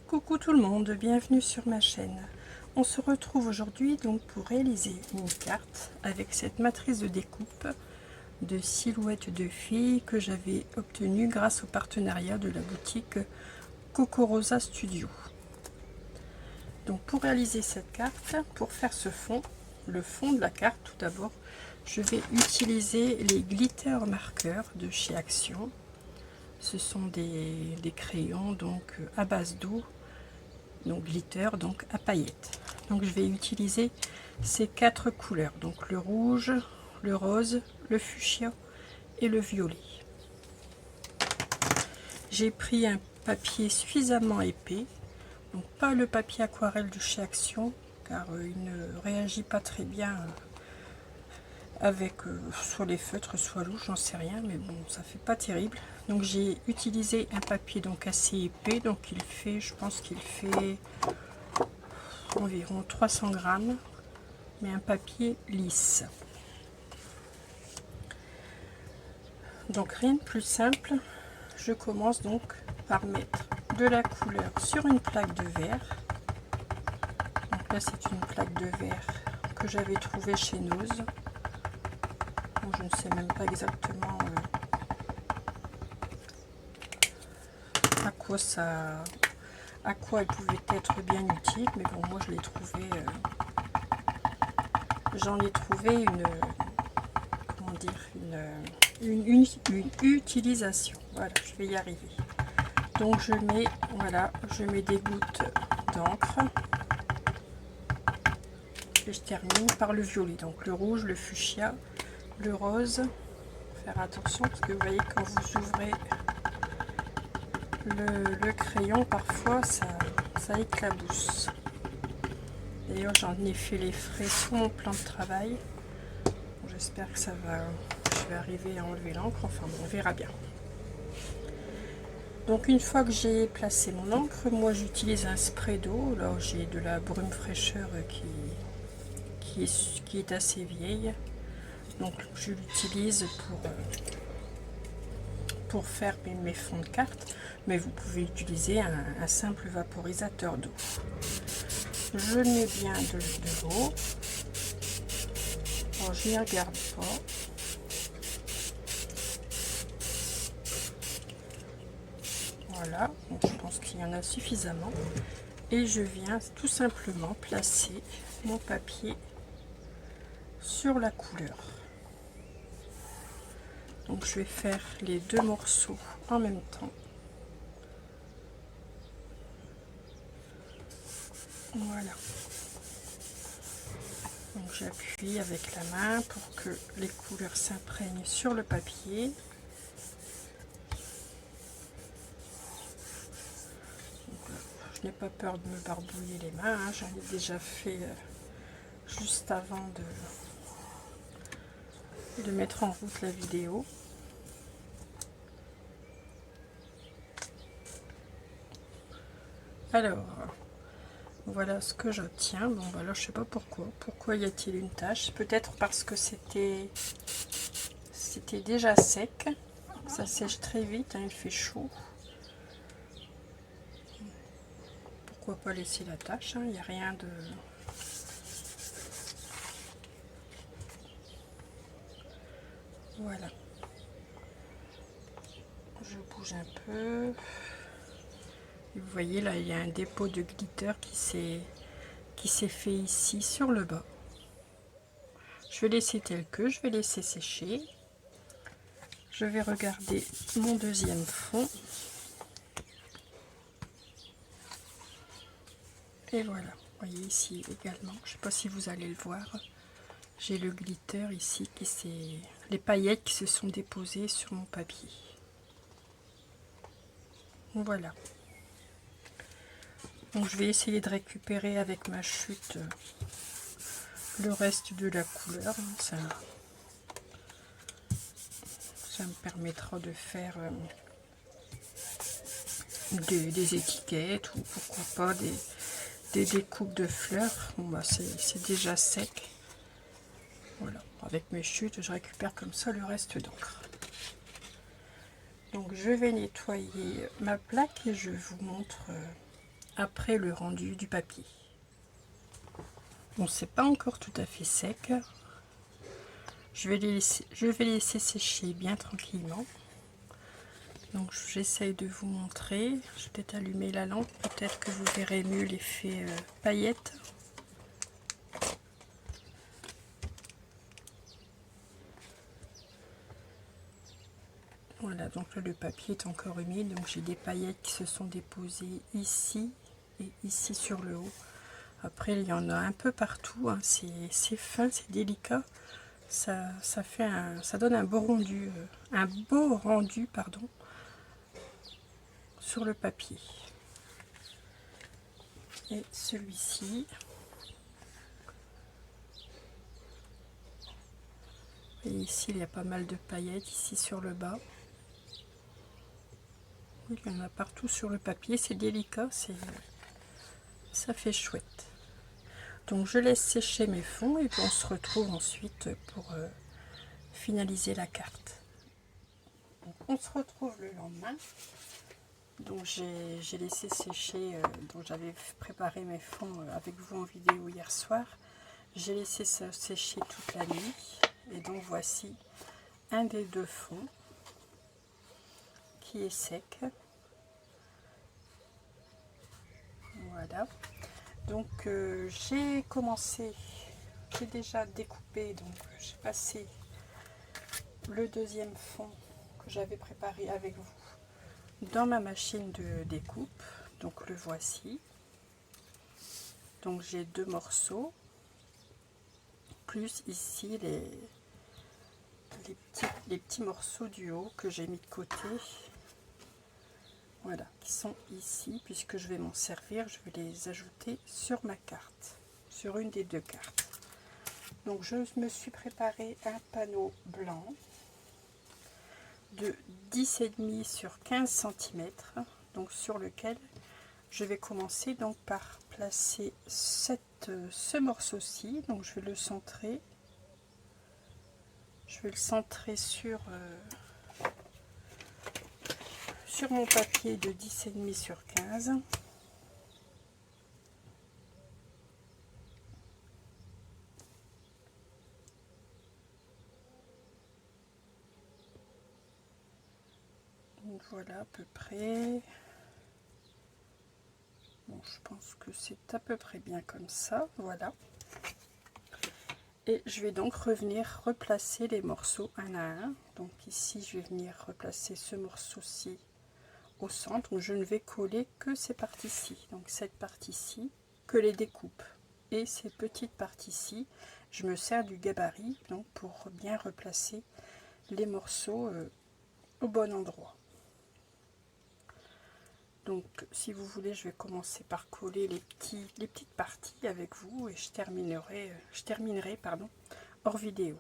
Coucou tout le monde, bienvenue sur ma chaîne. On se retrouve aujourd'hui donc pour réaliser une carte avec cette matrice de découpe de silhouettes de filles que j'avais obtenue grâce au partenariat de la boutique Coco Rosa Studio. Donc pour réaliser cette carte, pour faire ce fond, le fond de la carte tout d'abord, je vais utiliser les glitter marqueurs de chez Action. Ce sont des crayons donc à base d'eau, donc glitter, donc à paillettes. Donc je vais utiliser ces quatre couleurs, donc le rouge, le rose, le fuchsia et le violet. J'ai pris un papier suffisamment épais, donc pas le papier aquarelle de chez Action car il ne réagit pas très bien avec soit les feutres soit l'eau, j'en sais rien, mais bon, ça fait pas terrible. Donc j'ai utilisé un papier donc assez épais, donc il fait, je pense qu'il fait environ 300 grammes, mais un papier lisse. Donc rien de plus simple, je commence donc par mettre de la couleur sur une plaque de verre. Donc là c'est une plaque de verre que j'avais trouvée chez Nose. Bon, je ne sais même pas exactement à quoi elle pouvait être bien utile, mais bon, moi je l'ai trouvé, j'en ai trouvé comment dire, une utilisation. Voilà, je vais y arriver. Donc je mets, voilà, je mets des gouttes d'encre et je termine par le violet, donc le rouge, le fuchsia, le rose. Faire attention parce que vous voyez quand vous ouvrez le crayon, parfois ça éclabousse. D'ailleurs j'en ai fait les frais sur mon plan de travail. Bon, j'espère que ça va, je vais arriver à enlever l'encre, enfin bon, on verra bien. Donc une fois que j'ai placé mon encre, moi j'utilise un spray d'eau. Là j'ai de la brume fraîcheur qui est assez vieille. Donc je l'utilise pour faire mes fonds de carte, mais vous pouvez utiliser un simple vaporisateur d'eau. Je mets bien de l'eau. Bon, je n'y regarde pas. Voilà, donc je pense qu'il y en a suffisamment. Et je viens tout simplement placer mon papier sur la couleur. Donc je vais faire les deux morceaux en même temps. Voilà. Donc j'appuie avec la main pour que les couleurs s'imprègnent sur le papier. Je n'ai pas peur de me barbouiller les mains, hein. J'en ai déjà fait juste avant de mettre en route la vidéo. Alors, voilà ce que j'obtiens. Bon, voilà, je sais pas pourquoi. Pourquoi y a-t-il une tache? Peut-être parce que c'était déjà sec. Ça sèche très vite, hein, il fait chaud. Pourquoi pas laisser la tache, hein, il n'y a rien de... Voilà. Je bouge un peu. Et vous voyez là, il y a un dépôt de glitter qui s'est fait ici sur le bas. Je vais laisser tel que, je vais laisser sécher. Je vais regarder mon deuxième fond. Et voilà, vous voyez ici également, je ne sais pas si vous allez le voir, j'ai le glitter ici, les paillettes qui se sont déposées sur mon papier. Voilà. Donc je vais essayer de récupérer avec ma chute le reste de la couleur. Ça me permettra de faire des étiquettes ou pourquoi pas des découpes de fleurs. Bon bah c'est déjà sec. Voilà, avec mes chutes je récupère comme ça le reste d'encre. Donc je vais nettoyer ma plaque et je vous montre après le rendu du papier. Bon, c'est pas encore tout à fait sec. Je vais laisser sécher bien tranquillement. Donc j'essaye de vous montrer. Je vais peut-être allumer la lampe, peut-être que vous verrez mieux l'effet paillettes. Voilà, donc là, le papier est encore humide, donc j'ai des paillettes qui se sont déposées ici et ici sur le haut. Après, il y en a un peu partout, hein. C'est fin, c'est délicat. Ça donne un beau rendu, pardon, sur le papier. Et celui-ci, et ici il y a pas mal de paillettes ici sur le bas. Il y en a partout sur le papier, c'est délicat, ça fait chouette. Donc je laisse sécher mes fonds et puis on se retrouve ensuite pour finaliser la carte. Donc, on se retrouve le lendemain. Donc j'ai laissé sécher, donc j'avais préparé mes fonds avec vous en vidéo hier soir. J'ai laissé ça sécher toute la nuit et donc voici un des deux fonds qui est sec. Voilà. Donc j'ai déjà découpé, donc j'ai passé le deuxième fond que j'avais préparé avec vous dans ma machine de découpe. Donc le voici. Donc j'ai deux morceaux, plus ici les petits morceaux du haut que j'ai mis de côté. Voilà, qui sont ici, puisque je vais m'en servir, je vais les ajouter sur ma carte, sur une des deux cartes. Donc je me suis préparé un panneau blanc de 10,5 sur 15 cm, donc sur lequel je vais commencer donc par placer ce morceau-ci. Donc je vais le centrer. Je vais le centrer sur mon papier de 10,5 sur 15. Donc voilà à peu près. Bon, je pense que c'est à peu près bien comme ça. Voilà. Et je vais donc revenir replacer les morceaux un à un. Donc ici, je vais venir replacer ce morceau-ci au centre. Donc je ne vais coller que ces parties-ci. Donc cette partie-ci, que les découpes. Et ces petites parties-ci, je me sers du gabarit donc pour bien replacer les morceaux au bon endroit. Donc si vous voulez, je vais commencer par coller les petites parties avec vous et je terminerai hors vidéo.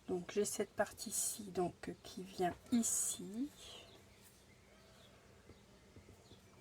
Donc j'ai cette partie-ci donc qui vient ici.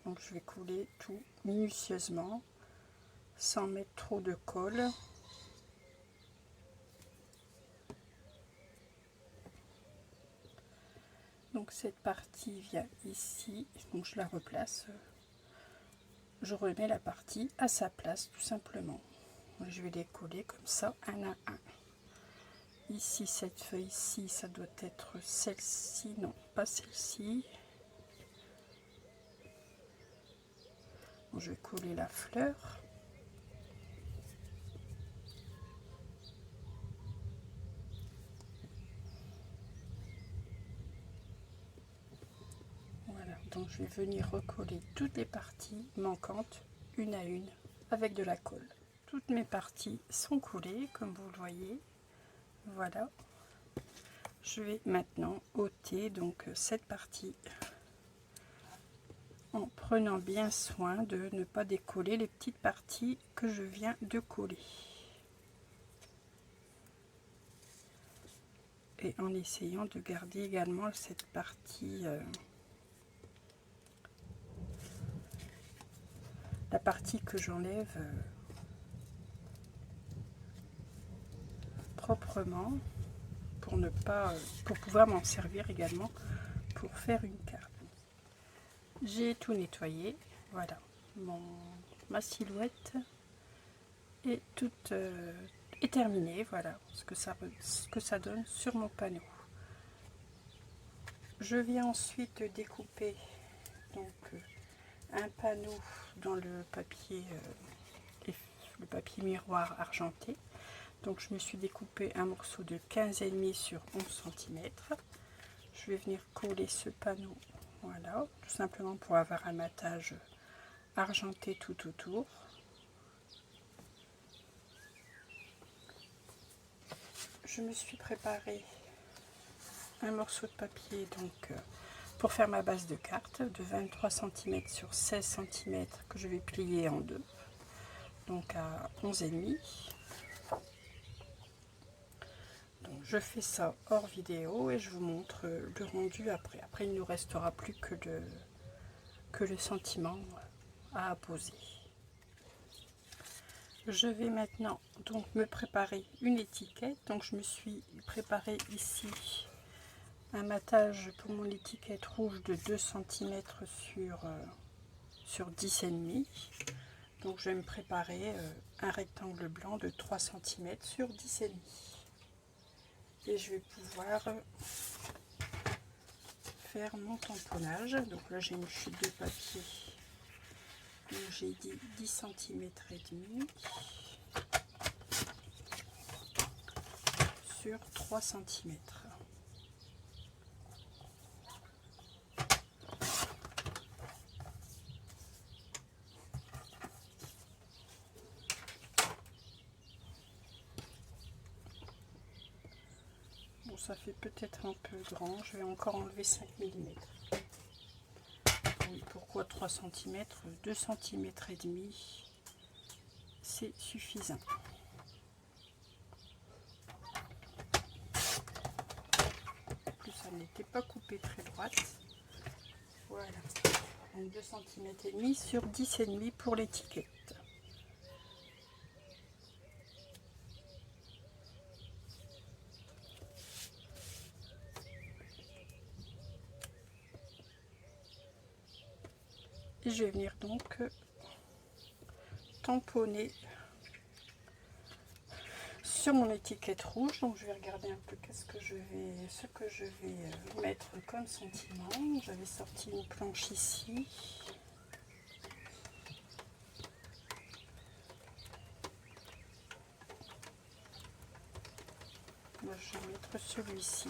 Donc je vais coller tout minutieusement sans mettre trop de colle. Donc cette partie vient ici, donc je la replace. Je remets la partie à sa place tout simplement. Je vais les coller comme ça un à un. Ici cette feuille-ci, ça doit être celle-ci, non pas celle-ci. Je vais coller la fleur. Voilà, donc je vais venir recoller toutes les parties manquantes une à une avec de la colle. Toutes mes parties sont collées comme vous le voyez. Voilà. Je vais maintenant ôter donc cette partie en prenant bien soin de ne pas décoller les petites parties que je viens de coller. Et en essayant de garder également cette partie, la partie que j'enlève proprement pour pouvoir m'en servir également pour faire une carte. J'ai tout nettoyé. Voilà, ma silhouette est toute est terminée. Voilà ce que ça donne sur mon panneau. Je viens ensuite découper donc un panneau dans le papier miroir argenté. Donc je me suis découpé un morceau de 15,5 sur 11 cm. Je vais venir coller ce panneau, voilà, tout simplement pour avoir un matage argenté tout autour. Je me suis préparé un morceau de papier donc pour faire ma base de carte de 23 cm sur 16 cm que je vais plier en deux, donc à 11,5. Donc je fais ça hors vidéo et je vous montre le rendu après. Après il ne nous restera plus que le sentiment à apposer. Je vais maintenant donc me préparer une étiquette. Donc je me suis préparé ici un matage pour mon étiquette rouge de 2 cm sur 10,5. Donc je vais me préparer un rectangle blanc de 3 cm sur 10,5. Et je vais pouvoir faire mon tamponnage. Donc là j'ai une chute de papier. J'ai dit 10 cm et demi sur 3 cm. Bon, ça fait peut-être un peu grand, je vais encore enlever 5 mm. Oui, pourquoi 3 cm? 2 cm et demi, c'est suffisant. En plus, ça n'était pas coupé très droite. Voilà. Donc 2 cm et demi sur 10,5 pour l'étiquette. Et je vais venir donc tamponner sur mon étiquette rouge. Donc je vais regarder un peu ce que je vais mettre comme sentiment. J'avais sorti une planche ici. Moi je vais mettre celui-ci.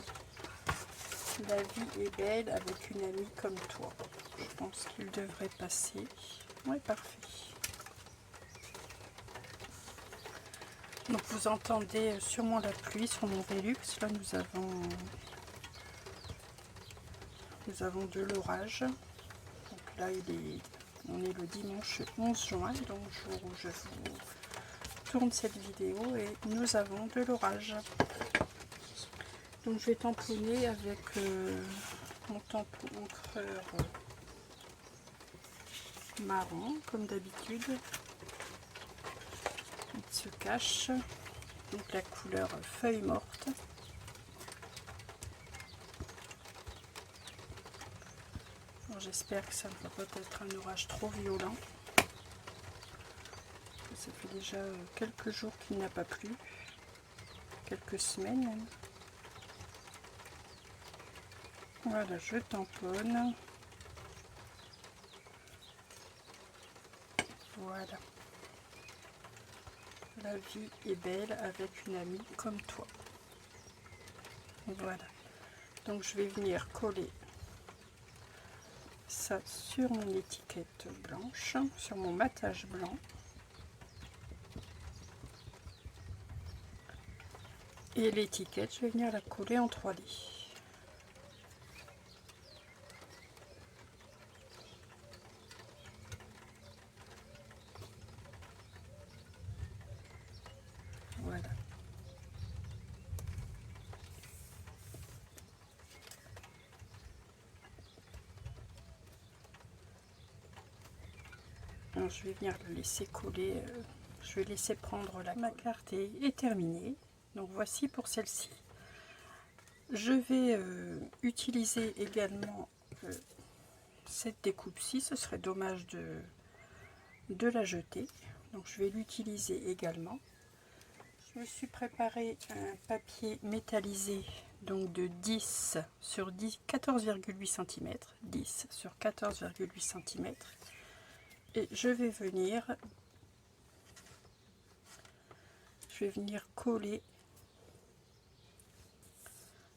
La vie est belle avec une amie comme toi. Je pense qu'il devrait passer. Ouais, parfait. Donc vous entendez sûrement la pluie sur mon Velux. Là nous avons de l'orage. Donc là on est le dimanche 11 juin, donc jour où je vous tourne cette vidéo, et nous avons de l'orage. Donc je vais tamponner avec mon tampon encreur marron comme d'habitude. Il se cache, donc la couleur feuille morte. J'espère que ça ne va pas être un orage trop violent. Ça fait déjà quelques jours qu'il n'a pas plu, quelques semaines même. Voilà, je tamponne. Voilà. La vie est belle avec une amie comme toi. Voilà. Donc je vais venir coller ça sur mon étiquette blanche, sur mon matage blanc. Et l'étiquette, je vais venir la coller en 3D. Voilà. Alors, je vais venir le laisser coller. Je vais laisser prendre ma carte est terminée. Donc voici pour celle-ci. Je vais utiliser également cette découpe-ci, ce serait dommage de la jeter. Donc je vais l'utiliser également. Je me suis préparé un papier métallisé donc de 10 sur 10, 14,8 cm, 10 sur 14,8 cm. Et je vais venir coller,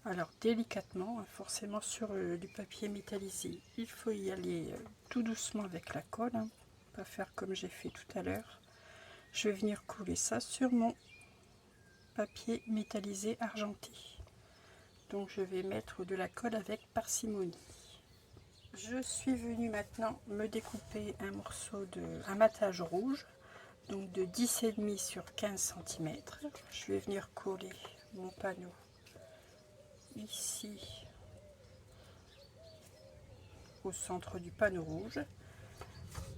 alors délicatement, forcément sur du papier métallisé. Il faut y aller tout doucement avec la colle, hein, pas faire comme j'ai fait tout à l'heure. Je vais venir coller ça sur mon papier métallisé argenté. Donc je vais mettre de la colle avec parcimonie. Je suis venue maintenant me découper un morceau un matage rouge, donc de 10,5 sur 15 cm. Je vais venir coller mon panneau ici au centre du panneau rouge.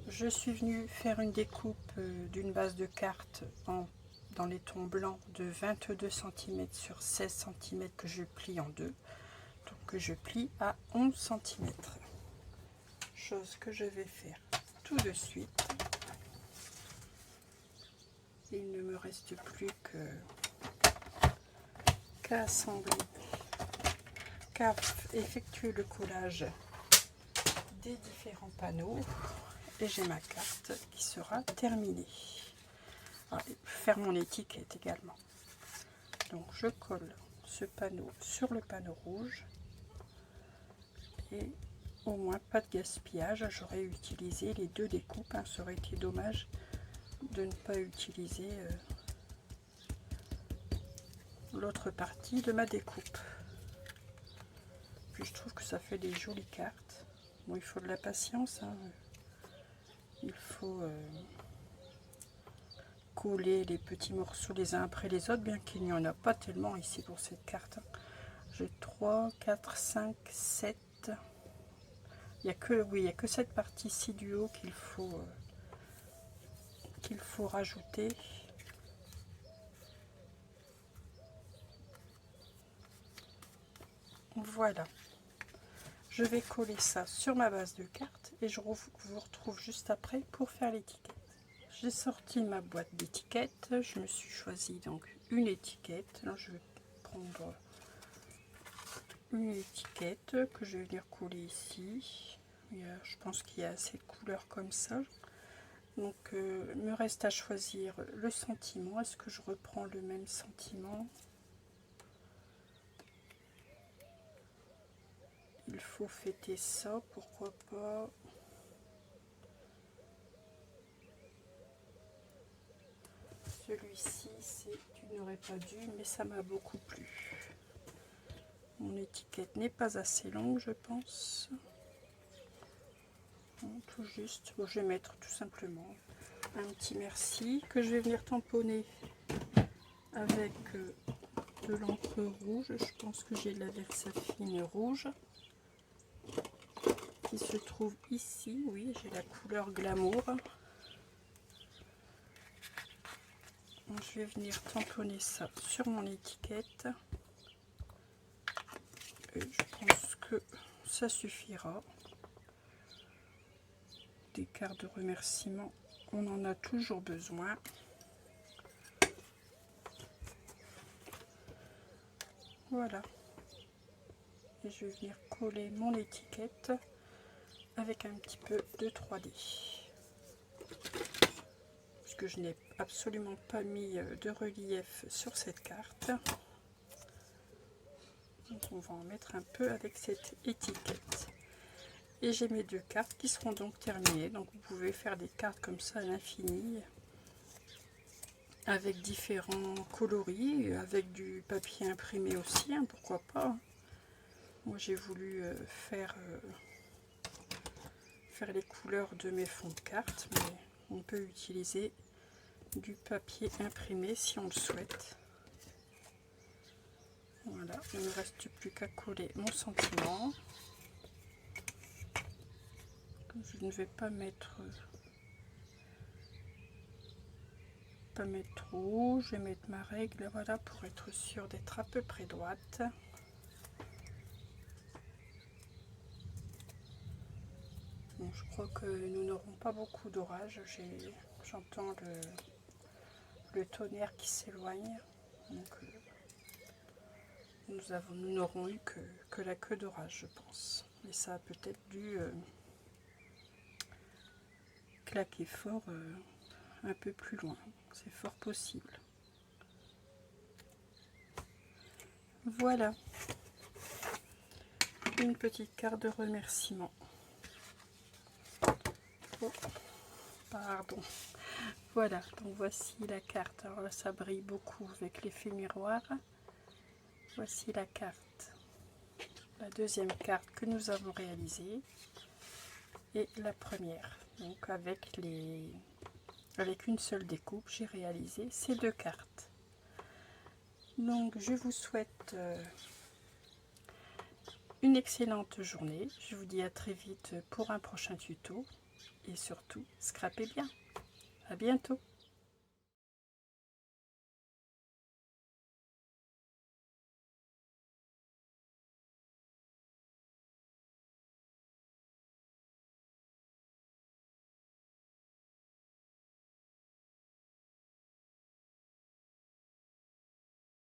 Je suis venue faire une découpe d'une base de carte dans les tons blancs de 22 cm sur 16 cm que je plie en deux, donc que je plie à 11 cm. Chose que je vais faire tout de suite. Il ne me reste plus qu'à assembler, qu'à effectuer le collage des différents panneaux et j'ai ma carte qui sera terminée. Faire mon étiquette également. Donc je colle ce panneau sur le panneau rouge et au moins pas de gaspillage. J'aurais utilisé les deux découpes, hein. Ça aurait été dommage de ne pas utiliser l'autre partie de ma découpe. Puis je trouve que ça fait des jolies cartes. Bon, il faut de la patience, hein. Il faut coller les petits morceaux les uns après les autres, bien qu'il n'y en a pas tellement ici pour cette carte. J'ai 3, 4, 5, 7. Il n'y a que cette partie-ci du haut qu'il faut rajouter. Voilà. Je vais coller ça sur ma base de cartes et je vous retrouve juste après pour faire l'étiquette. J'ai sorti ma boîte d'étiquettes. Je me suis choisi donc une étiquette. Là, je vais prendre une étiquette que je vais venir coller ici. Je pense qu'il y a assez de couleurs comme ça. Donc, il me reste à choisir le sentiment. Est-ce que je reprends le même sentiment? Il faut fêter ça, pourquoi pas. Celui-ci, c'est tu n'aurais pas dû, mais ça m'a beaucoup plu. Mon étiquette n'est pas assez longue, je pense. Non, tout juste. Bon, je vais mettre tout simplement un petit merci que je vais venir tamponner avec de l'encre rouge. Je pense que j'ai de la Versafine rouge qui se trouve ici. Oui, j'ai la couleur Glamour. Donc, je vais venir tamponner ça sur mon étiquette. Et je pense que ça suffira. Des cartes de remerciement, on en a toujours besoin. Voilà. Et je vais venir coller mon étiquette avec un petit peu de 3D. Puisque je n'ai absolument pas mis de relief sur cette carte. Donc on va en mettre un peu avec cette étiquette. Et j'ai mes deux cartes qui seront donc terminées. Donc vous pouvez faire des cartes comme ça à l'infini, avec différents coloris, avec du papier imprimé aussi, hein, pourquoi pas. Moi j'ai voulu faire les couleurs de mes fonds de cartes, mais on peut utiliser du papier imprimé si on le souhaite. Voilà, il ne me reste plus qu'à coller mon sentiment. Je ne vais pas mettre trop, je vais mettre ma règle, voilà, pour être sûr d'être à peu près droite. je crois que nous n'aurons pas beaucoup d'orages. J'entends le tonnerre qui s'éloigne. Donc nous n'aurons eu que la queue d'orage, je pense. Et ça a peut-être dû claquer fort un peu plus loin. C'est fort possible. Voilà. Une petite carte de remerciement. Oh, pardon. Voilà, donc voici la carte. Alors là, ça brille beaucoup avec l'effet miroir. Voici la carte. La deuxième carte que nous avons réalisée. Et la première. Donc avec une seule découpe, j'ai réalisé ces deux cartes. Donc je vous souhaite une excellente journée. Je vous dis à très vite pour un prochain tuto. Et surtout, scrapez bien. À bientôt.